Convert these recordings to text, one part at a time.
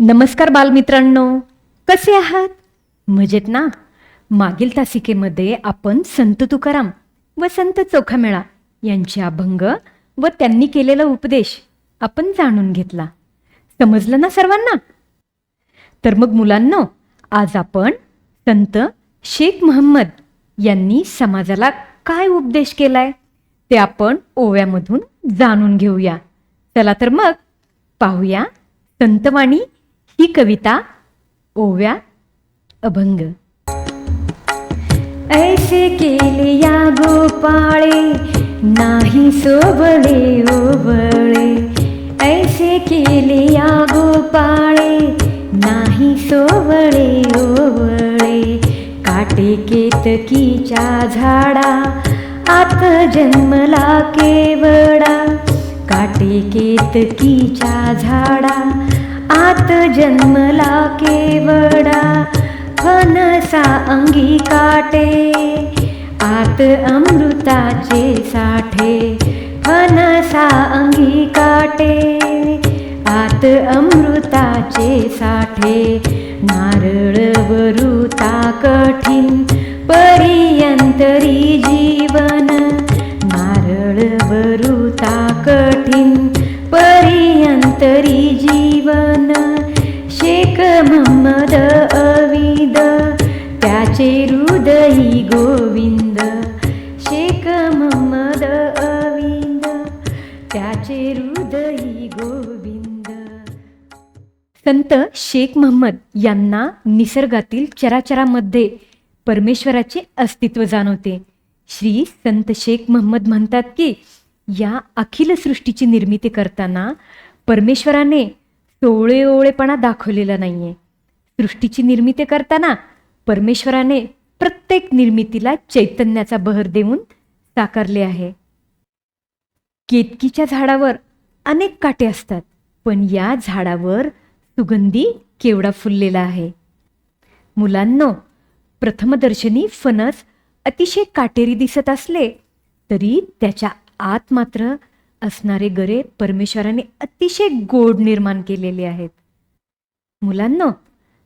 नमस्कार बालमित्रांनो, कसे आहात? मजेत ना? मागील तासिकेमध्ये आपण संत तुकाराम व संत चोखामेळा यांचे अभंग व त्यांनी केलेला उपदेश आपण जाणून घेतला. समजलं ना सर्वांना? तर मग मुलांनो, आज आपण संत शेख महम्मद यांनी समाजाला काय उपदेश केलाय ते आपण ओव्यामधून जाणून घेऊया. चला तर मग पाहूया संतवाणी ही कविता ओव्या अभंग. ऐसे केले या गोपाळे नाही सोबळे ओबळे, ऐसे केले या गोपाळे नाही सोबळे ओबळे, काटे केतकीच्या झाडा आत जन्मला केवडा, काटे केतकीच्या झाडा आत जन्मला केवडा, फणसा अंगी काटे आत अमृताचे साठे, फणसा अंगी काटे आत अमृताचे साठे, नारळ वरुता कठीण पर्यंतरी जीवन, नारळ वरुता कठीण पर्यंतरी जीवन, शेख महम्मद अविद त्याचे हृदयी गोविंद, शेख महम्मद अविद त्याचे हृदयी गोविंद. संत शेख महम्मद यांना निसर्गातील चराचरामध्ये परमेश्वराचे अस्तित्व जाणवते. श्री संत शेख महम्मद म्हणतात की या अखिल सृष्टीची निर्मिती करताना परमेश्वराने सोवळेओवळेपणा दाखवलेला नाहीये. सृष्टीची निर्मिती करताना परमेश्वराने प्रत्येक निर्मितीला चैतन्याचा बहर देऊन साकारले आहे. केतकीच्या झाडावर अनेक काटे असतात, पण या झाडावर सुगंधी केवडा फुललेला आहे. मुलांनो, प्रथमदर्शनी फणस अतिशय काटेरी दिसत असले तरी त्याच्या आत मात्र असणारे गरे परमेश्वराने अतिशय गोड निर्माण केलेले आहेत. मुलांनो,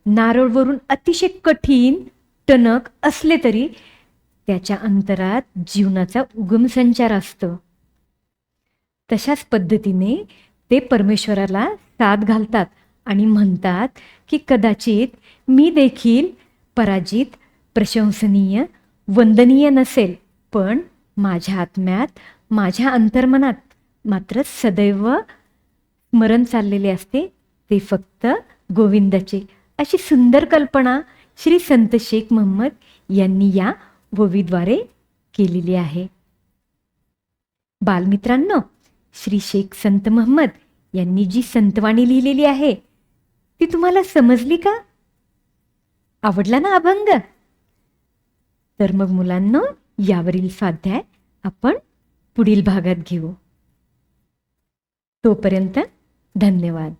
नारळवरून अतिशय कठीण टणक असले तरी त्याच्या अंतरात जीवनाचा उगम संचार असतो. तशाच पद्धतीने ते परमेश्वराला साथ घालतात आणि म्हणतात की कदाचित मी देखील पराजित, प्रशंसनीय, वंदनीय नसेल, पण माझ्या आत्म्यात, माझ्या अंतर्मनात मात्र सदैव स्मरण चाललेले असते ते फक्त गोविंदाचे. अशी सुंदर कल्पना श्री संत शेख महम्मद यांनी या ओवीद्वारे केलेली आहे. बालमित्रांनो, श्री शेख संत महम्मद यांनी जी संतवाणी लिहिलेली आहे ती तुम्हाला समजली का? आवडला ना अभंग? तर मग मुलांनो, यावरील स्वाध्याय आपण पुढील भागात घेऊ. तोपर्यंत धन्यवाद.